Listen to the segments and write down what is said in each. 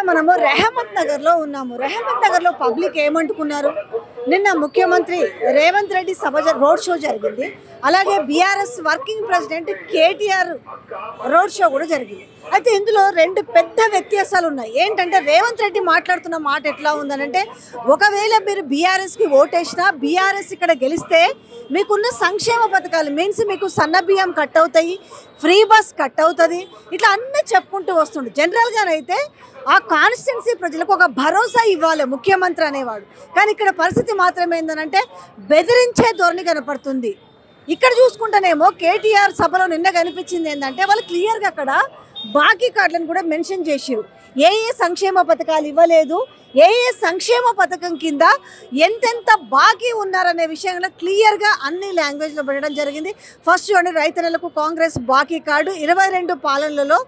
ప్రస్తుతం మనము రెహమత్ నగర్ లో ఉన్నాము. రెహమత్ నగర్ లో పబ్లిక్ ఏమంటున్నారు? నిన్న ముఖ్యమంత్రి రేవంత్ రెడ్డి రోడ్ షో జరిగింది. అలాగే BRS working president KTR road show కూడా జరిగింది. అయితే ఇందులో రెండు పెద్ద వ్యత్యాసాలు ఉన్నాయి. ఏంటంటే రేవంత్ రెడ్డి మాట్లాడుతున్న మాట ఎట్లా ఉందనంటే, ఒకవేళ మీరు బీఆర్ఎస్కి ఓటేసినా బీఆర్ఎస్ ఇక్కడ గెలిస్తే మీకున్న సంక్షేమ పథకాలు మీన్స్ మీకు సన్న బియ్యం కట్ అవుతాయి, ఫ్రీ బస్ కట్ అవుతుంది, ఇట్లా అన్నీ చెప్పుకుంటూ వస్తుండే. జనరల్గానైతే ఆ కాన్స్టిట్యున్సీ ప్రజలకు ఒక భరోసా ఇవ్వాలి ముఖ్యమంత్రి అనేవాడు. కానీ ఇక్కడ పరిస్థితి మాత్రం ఏంటంటే బెదిరించే ధోరణి కనపడుతుంది. ఇక్కడ చూసుకుంటేనేమో కేటీఆర్ సభలో నిన్న కనిపించింది ఏంటంటే వాళ్ళు క్లియర్గా అక్కడ బాకీ కార్డులను కూడా మెన్షన్ చేసిరు. ఏ సంక్షేమ పథకాలు ఇవ్వలేదు, ఏ సంక్షేమ పథకం కింద ఎంతెంత బాకీ ఉన్నారనే విషయంలో క్లియర్గా అన్ని లాంగ్వేజ్లో పెట్టడం జరిగింది. ఫస్ట్ చూడండి, రైతన్నలకు కాంగ్రెస్ బాకీ కార్డు 22 పాలనలలో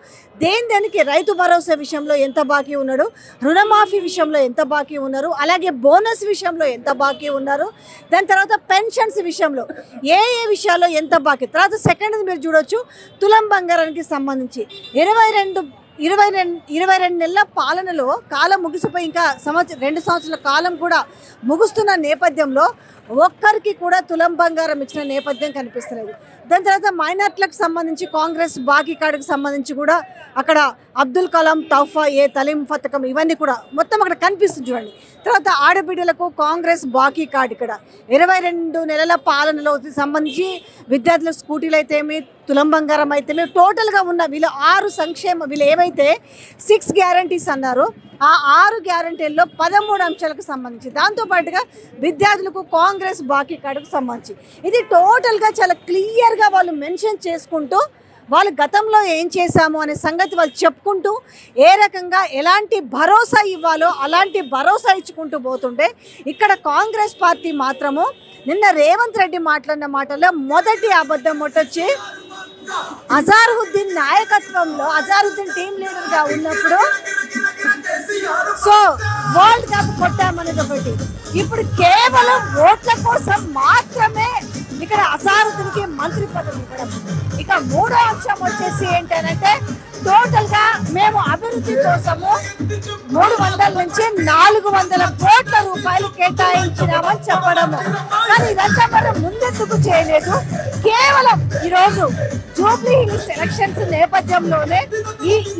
దేనికి రైతు భరోసా విషయంలో ఎంత బాకీ ఉన్నాడు, రుణమాఫీ విషయంలో ఎంత బాకీ ఉన్నారు, అలాగే బోనస్ విషయంలో ఎంత బాకీ ఉన్నారు, దాని తర్వాత పెన్షన్స్ విషయంలో ఏ విషయాల్లో ఎంత బాకీ. తర్వాత సెకండ్ మీరు చూడొచ్చు, తులం బంగారానికి సంబంధించి 22 నెలల పాలనలో కాలం ముగిసిపోయి ఇంకా 2 సంవత్సరాల కాలం కూడా ముగుస్తున్న నేపథ్యంలో ఒక్కరికి కూడా తులం బంగారం ఇచ్చిన నేపథ్యం కనిపిస్తలేదు. దాని తర్వాత మైనార్టీలకు సంబంధించి కాంగ్రెస్ బాకీ కార్డుకు సంబంధించి కూడా అక్కడ అబ్దుల్ కలాం తౌఫా తలీం పథకం ఇవన్నీ కూడా మొత్తం అక్కడ కనిపిస్తుంది చూడండి. తర్వాత ఆడబిడ్డలకు కాంగ్రెస్ బాకీ కార్డు ఇక్కడ 22 నెలల పాలనలో సంబంధించి విద్యార్థులకు స్కూటీలు అయితేమి, తులం బంగారం అయితేమి, టోటల్గా ఉన్న వీళ్ళు 6 సంక్షేమ వీళ్ళు ఏవైతే 6 గ్యారంటీస్ అన్నారో ఆ 6 గ్యారంటీల్లో 13 అంశాలకు సంబంధించి, దాంతోపాటుగా విద్యార్థులకు కాంగ్రెస్ బాకీ కార్డుకు సంబంధించి ఇది టోటల్గా చాలా క్లియర్గా వాళ్ళు మెన్షన్ చేసుకుంటూ వాళ్ళు గతంలో ఏం చేశాము అనే సంగతి వాళ్ళు చెప్పుకుంటూ ఏ రకంగా ఎలాంటి భరోసా ఇవ్వాలో అలాంటి భరోసా ఇచ్చుకుంటూ పోతుంటే, ఇక్కడ కాంగ్రెస్ పార్టీ మాత్రము నిన్న రేవంత్ రెడ్డి మాట్లాడిన మాటల్లో మొదటి అబద్ధం వచ్చి అజారుద్దీన్ నాయకత్వంలో అజారుద్దీన్ టీం లీడర్గా ఉన్నప్పుడు సో వరల్డ్ కప్ కొట్టామనేది ఒకటి. ఇప్పుడు కేవలం ఓట్ల కోసం మాత్రమే ఇక్కడ అజారుద్దీన్కి మంత్రి పదవి ఇవ్వడం. ఇక మూడో అంశం వచ్చేసి ఏంటంటే టోటల్గా మేము అభివృద్ధి కోసము 300 నుంచి 400 కోట్ల రూపాయలు కేటాయించినామని చెప్పడము. కానీ ఇదంతా మనం ముందెందుకు చేయలేదు? కేవలం ఈరోజు జూబ్లీ హిల్స్ ఎలక్షన్స్ నేపథ్యంలోనే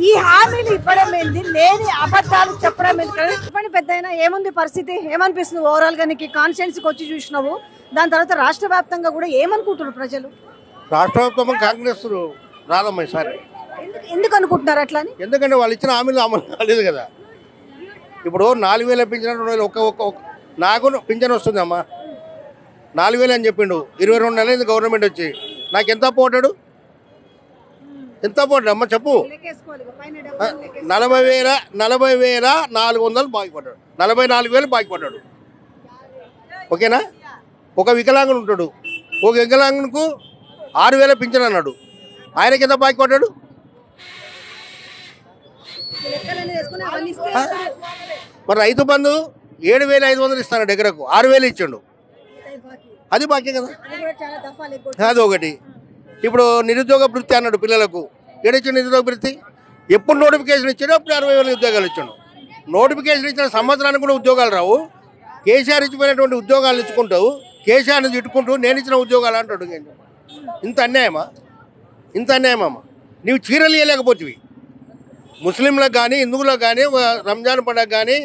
ఈ హామీలు ఇవ్వడం ఏంది, లేని అబద్ధాలు చెప్పడం ఏంటి? చెప్పండి పెద్దయినా, ఏముంది పరిస్థితి? ఏమనిపిస్తుంది ఓవరాల్గా నీకు కాన్స్టిట్యున్సీకి వచ్చి చూసినావు? దాని తర్వాత రాష్ట్ర వ్యాప్తంగా కూడా ఏమనుకుంటున్నారు ప్రజలు? రాష్ట్ర వ్యాప్తంగా కాంగ్రెస్ రాదమ్మా ఈసారి. ఎందుకు అనుకుంటున్నారు అట్లా? ఎందుకంటే వాళ్ళు ఇచ్చిన హామీలు అమలు కాలేదు కదా. ఇప్పుడు 4,000 పింఛన్, 2,000 నాకు పింఛన్ వస్తుంది అమ్మా. 4,000 అని చెప్పిండు, 22 నెలలు గవర్నమెంట్ వచ్చి నాకు ఎంత పోటాడు, ఎంత పోటాడు అమ్మ చెప్పు? 40,400 బాకీ పడ్డాడు, 44,000 బాకీ పడ్డాడు. ఓకేనా? ఒక వికలాంగుడు ఉంటాడు, ఒక వికలాంగునికి 6,000 పింఛన్ అన్నాడు, ఆయనకి ఎంత బాకీ పడ్డాడు? మరి రైతు బంధు 7,500 ఇస్తాను, దగ్గరకు 6,000 ఇచ్చాడు, అది బాకీ కదా. అది ఒకటి. ఇప్పుడు నిరుద్యోగ వృత్తి అన్నాడు పిల్లలకు, ఏడిచ్చాడు నిరుద్యోగ వృత్తి? ఎప్పుడు నోటిఫికేషన్ ఇచ్చాడు అప్పుడు 60,000 ఉద్యోగాలు ఇచ్చాడు. నోటిఫికేషన్ ఇచ్చిన సంవత్సరానికి కూడా ఉద్యోగాలు రావు. కేసీఆర్ ఇచ్చిపోయినటువంటి ఉద్యోగాలు ఇచ్చుకుంటావు, కేసీఆర్ని తిట్టుకుంటూ నేను ఇచ్చిన ఉద్యోగాలు అంటాడు. ఇంత అన్యాయమా? ఇంత అన్యాయమమ్మా. నీవు చీరలు ఇవ్వలేకపోతివి ముస్లింలకు కానీ హిందువులకు కానీ, రంజాన్ పండుగ కానీ,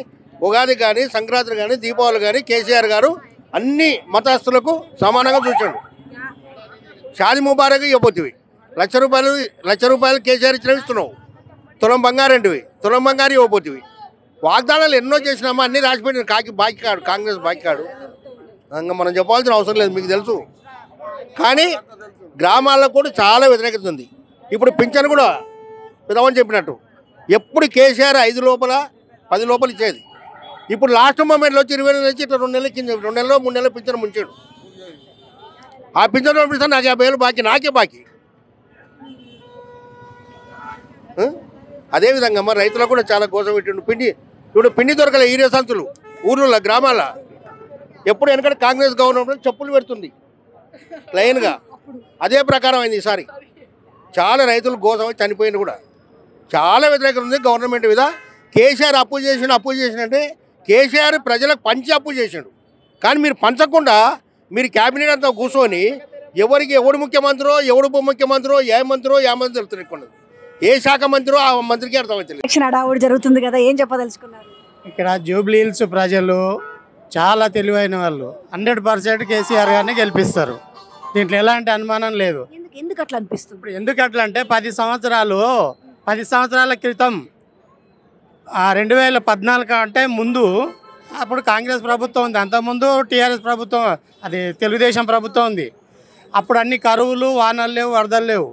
ఉగాది కానీ, సంక్రాంతి కానీ, దీపావళి కానీ కేసీఆర్ గారు అన్ని మతస్థులకు సమానంగా చూసాడు. షాది ముబారక్ ఇవ్వబోతివి, లక్ష రూపాయలు కేసీఆర్ ఇచ్చినవి ఇస్తున్నావు. తులం బంగారంటివి, తులం బంగారు ఇవ్వబోతివి. వాగ్దానాలు ఎన్నో చేసినామా, అన్నీ రాసిపెట్టిన బాకీ కాడు, కాంగ్రెస్ బాకీ కాడు. ఇంకా మనం చెప్పాల్సిన అవసరం లేదు, మీకు తెలుసు. కానీ గ్రామాల్లో కూడా చాలా వ్యతిరేకత ఉంది. ఇప్పుడు పింఛన్ కూడా పెద్దవని చెప్పినట్టు ఎప్పుడు కేసీఆర్ 5 లోపల 10 లోపల ఇచ్చేది. ఇప్పుడు లాస్ట్ మూమెంట్లో వచ్చి 20 నెలలు ఇచ్చి ఇట్లా 2 నెలల కింద 2 నెలలో 3 నెలల పింఛన్ ముంచాడు. ఆ పింఛన్ పంపిస్తే నాకు 50,000 బాకీ, నాకే బాకీ. అదేవిధంగా మరి రైతులకు కూడా చాలా కోసం పెట్టిండు. పిండి దొరకలే ఈరే సంచులు ఊర్లలో గ్రామాల. ఎప్పుడు వెనకడ కాంగ్రెస్ గవర్నమెంట్ చెప్పులు పెడుతుంది లైన్గా, అదే ప్రకారం అయింది ఈసారి. చాలా రైతులు గోసం చనిపోయింది కూడా. చాలా వ్యతిరేకత ఉంది గవర్నమెంట్ మీద. కేసీఆర్ అప్పు చేసినంటే కేసీఆర్ ప్రజలకు పంచి అప్పు చేసాడు. కానీ మీరు పంచకుండా మీరు క్యాబినెట్ అంతా కూర్చొని ఎవడు ముఖ్యమంత్రో ఎవడు ఉప ముఖ్యమంత్రో ఏ మంత్రి తెలుస్తుంది. ఏ శాఖ మంత్రో ఆ మంత్రికి అర్థమవుతుంది. ఎలక్షన్ హడావుడి జరుగుతుంది కదా, ఏం చెప్పదలుచుకున్నారు? ఇక్కడ జూబ్లీ హిల్స్ ప్రజలు చాలా తెలివైన వాళ్ళు. 100% కేసీఆర్ గారిని గెలిపిస్తారు. దీంట్లో ఎలాంటి అనుమానం లేదు. ఎందుకు అట్లా అనిపిస్తుంది? ఇప్పుడు ఎందుకు అట్లా అంటే 10 సంవత్సరాల క్రితం 2014 అంటే ముందు అప్పుడు కాంగ్రెస్ ప్రభుత్వం ఉంది, అంతకుముందు టీఆర్ఎస్ ప్రభుత్వం, అది తెలుగుదేశం ప్రభుత్వం ఉంది. అప్పుడు అన్ని కరువులు, వానలు లేవు, వరదలు లేవు.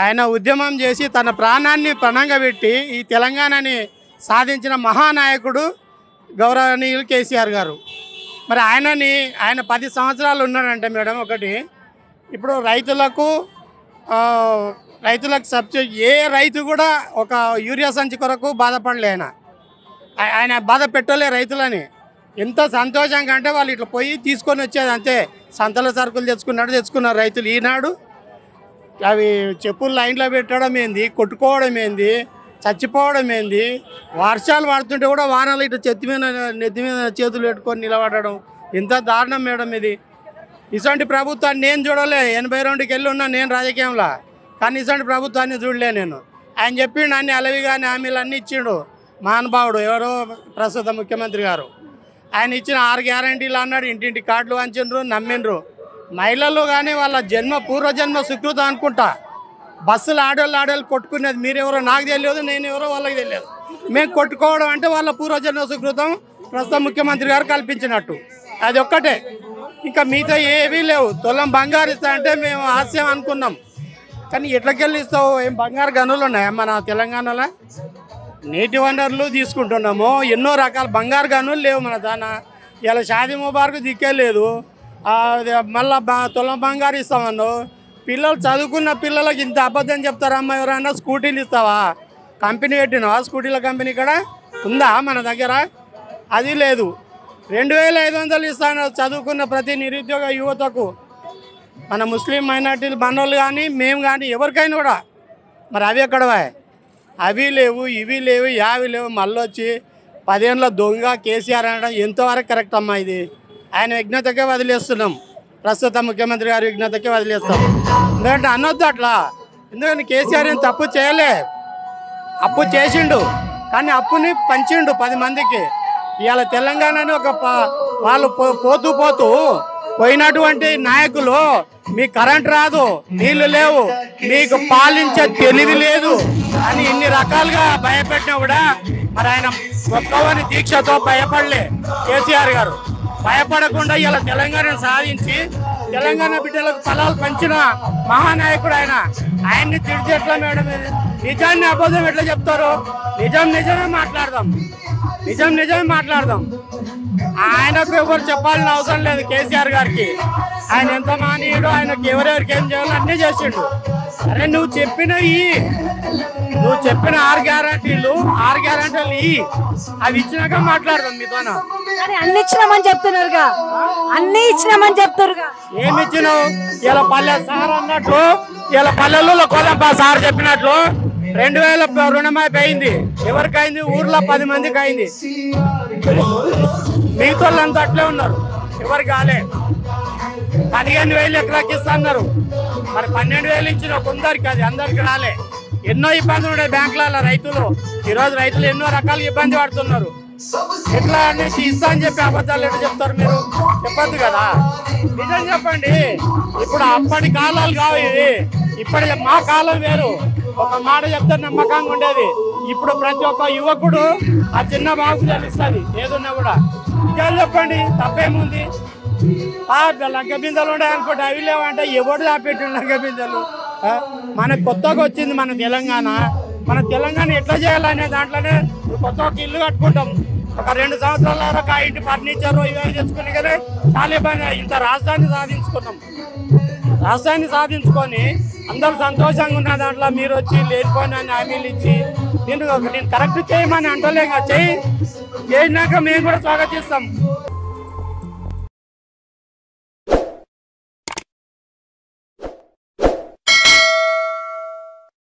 ఆయన ఉద్యమం చేసి తన ప్రాణాన్ని పణంగా పెట్టి ఈ తెలంగాణని సాధించిన మహానాయకుడు గౌరవనీయులు కేసీఆర్ గారు. మరి ఆయన 10 సంవత్సరాలు ఉన్నాడంటే మేడం, ఒకటి ఇప్పుడు రైతులకు సబ్సిడీ ఏ రైతు కూడా ఒక యూరియా సంచి కొరకు బాధపడలే. ఆయన బాధ పెట్టలే రైతులని. ఎంత సంతోషంగా అంటే వాళ్ళు ఇట్లా పోయి తీసుకొని వచ్చేది అంతే. సంతల సరుకులు తెచ్చుకున్నారు రైతులు. ఈనాడు అవి చెప్పులు లైన్లో పెట్టడం ఏంది, కొట్టుకోవడం ఏంది, చచ్చిపోవడం ఏంది, వర్షాలు పడుతుంటే కూడా వానలు ఇట్లా నెత్తి మీద చేతులు పెట్టుకొని నిలబడడం ఎంత దారుణం మేడం ఇది. ఇటువంటి ప్రభుత్వాన్ని నేను చూడలే. 82కి వెళ్ళి ఉన్నా నేను రాజకీయంలో, కానీ ఇటువంటి ప్రభుత్వాన్ని చూడలే నేను. ఆయన చెప్పిండు అన్ని అలవి కానీ హామీలు అన్నీ ఇచ్చిండు మహానుభావుడు, ఎవరో ప్రస్తుత ముఖ్యమంత్రి గారు. ఆయన ఇచ్చిన 6 గ్యారంటీలు అన్నాడు, ఇంటింటి కార్డులు వంచిండ్రు, నమ్మిండ్రు. మహిళలు కానీ వాళ్ళ పూర్వజన్మ సుకృతం అనుకుంటా. బస్సులు ఆడోళ్ళు కొట్టుకునేది మీరెవరో నాకు తెలియదు, నేను ఎవరో వాళ్ళకి తెలియదు. మేము కొట్టుకోవడం అంటే వాళ్ళ పూర్వజన్మ సుకృతం ప్రస్తుత ముఖ్యమంత్రి గారు కల్పించినట్టు. అది ఒక్కటే, ఇంకా మిగతా ఏవీ లేవు. తులం బంగారు ఇస్తా అంటే మేము హాస్యం అనుకున్నాం, కానీ ఎట్లకెళ్ళి ఇస్తావు? ఏం బంగారు గనులు ఉన్నాయా మన తెలంగాణలో? నీటి వనరులు తీసుకుంటున్నాము, ఎన్నో రకాల బంగారు గనులు లేవు మన దాన. ఇలా షాదీ ముబారక్ దిక్కే లేదు, మళ్ళీ తులం బంగారు ఇస్తామన్నావు. పిల్లలు చదువుకున్న పిల్లలకి ఇంత అబద్ధం చెప్తారమ్మా. ఎవరైనా స్కూటీలు ఇస్తావా? కంపెనీ పెట్టినావా? స్కూటీల కంపెనీ ఇక్కడ ఉందా మన దగ్గర? అది లేదు. 2500 ఇస్తాను చదువుకున్న ప్రతి నిరుద్యోగ యువతకు, మన ముస్లిం మైనార్టీలు మనోళ్ళు కానీ మేము కానీ ఎవరికైనా కూడా. మరి అవి ఎక్కడవా? అవి లేవు, ఇవి లేవు, యావి లేవు. మళ్ళీ వచ్చి 10 ఏళ్ళ దొంగ కేసీఆర్ అనడం ఎంతవరకు కరెక్ట్ అమ్మా? ఇది ఆయన విఘ్నతకే వదిలేస్తున్నాం, ప్రస్తుత ముఖ్యమంత్రి గారి విఘ్నతకే వదిలేస్తాం. ఎందుకంటే అనొద్దు అట్లా. ఎందుకంటే కేసీఆర్ ఏం తప్పు చేయలే, అప్పు చేసిండు, కానీ అప్పుని పంచిండు 10 మందికి. ఇవాళ తెలంగాణని వాళ్ళు పోతూ పోయినటువంటి నాయకులు, మీకు కరెంట్ రాదు, నీళ్లు లేవు, మీకు పాలించే తెలివి లేదు అని ఇన్ని రకాలుగా భయపెట్టినా కూడా మరి ఆయన గొప్పవని దీక్షతో భయపడలే కేసీఆర్ గారు. భయపడకుండా ఇలా తెలంగాణను సాధించి తెలంగాణ బిడ్డలకు ఫలాలు పంచిన మహానాయకుడు ఆయన. ఆయన్ని తిడిచి ఎట్లా మేడం? నిజాన్ని అబద్ధం ఎట్లా చెప్తారు? నిజమే మాట్లాడదాం. ఆయనకు ఎవరు చెప్పాలని అవసరం లేదు కేసీఆర్ గారికి. ఆయన ఎంత మానీయుడు, ఆయనకు ఎవరెవరికి ఏం చేయాలో అన్నీ చేసిండు. అరే నువ్వు చెప్పిన 6 గ్యారంటీలు అవి ఇచ్చినాక మాట్లాడదాం మీతోన. అన్ని ఇచ్చినామని చెప్తున్నారుగా, ఏమి ఇచ్చినావు? ఇలా పల్లె సార్ అన్నట్లు, ఇలా పల్లెల్లో కోదంపా సార్ చెప్పినట్లు 2000 రుణమాఫీ అయింది. ఎవరికైంది? ఊర్లో 10 మందికి అయింది. మిగతా వాళ్ళంతా అట్లే ఉన్నారు, ఎవరు కాలే. 15,000 ఎకరాకి ఇస్తా అన్నారు, మరి 12,000 ఇచ్చిన కొందరికి, అది అందరికి రాలే. ఎన్నో ఇబ్బందులు ఉన్నాయి బ్యాంకులలో. ఈరోజు రైతులు ఎన్నో రకాల ఇబ్బంది పడుతున్నారు. ఎట్లా అనేసి ఇస్తా అని చెప్పి అబద్ధాలు ఎట్లా చెప్తారు మీరు? చెప్పద్దు కదా, నిజం చెప్పండి. ఇప్పుడు అప్పటి కాలాలు కావు ఇవి, ఇప్పటి మా కాలం వేరు. ఒక మాట చెప్తే నమ్మకంగా ఉండేది. ఇప్పుడు ప్రతి ఒక్క యువకుడు ఆ చిన్న బాబుకు తెలుస్తుంది ఏదున్నా కూడా. నిజాలు చెప్పండి, తప్పేముంది? లంక బిందెలు ఉండే అనుకోండి, అవి లేవంటే ఎవడు దాపెట్టిండు లంక బిందెలు? మనకు కొత్తగా వచ్చింది మన తెలంగాణ ఎట్లా చేయాలనే దాంట్లోనే కొత్త ఒక ఇల్లు కట్టుకుంటాం. ఒక 2 సంవత్సరాల వరకు ఆ ఇంటి ఫర్నిచర్ ఇవన్నీ తెచ్చుకుని కానీ చాలా ఇబ్బంది. ఇంత రాజధాని సాధించుకొని అందరూ సంతోషంగా ఉన్న దాంట్లో మీరు వచ్చి లేనిపోయిన హామీలు ఇచ్చి నేను కరెక్ట్ చేయమని అంటలేక చేసినాక మేము కూడా స్వాగతిస్తాం.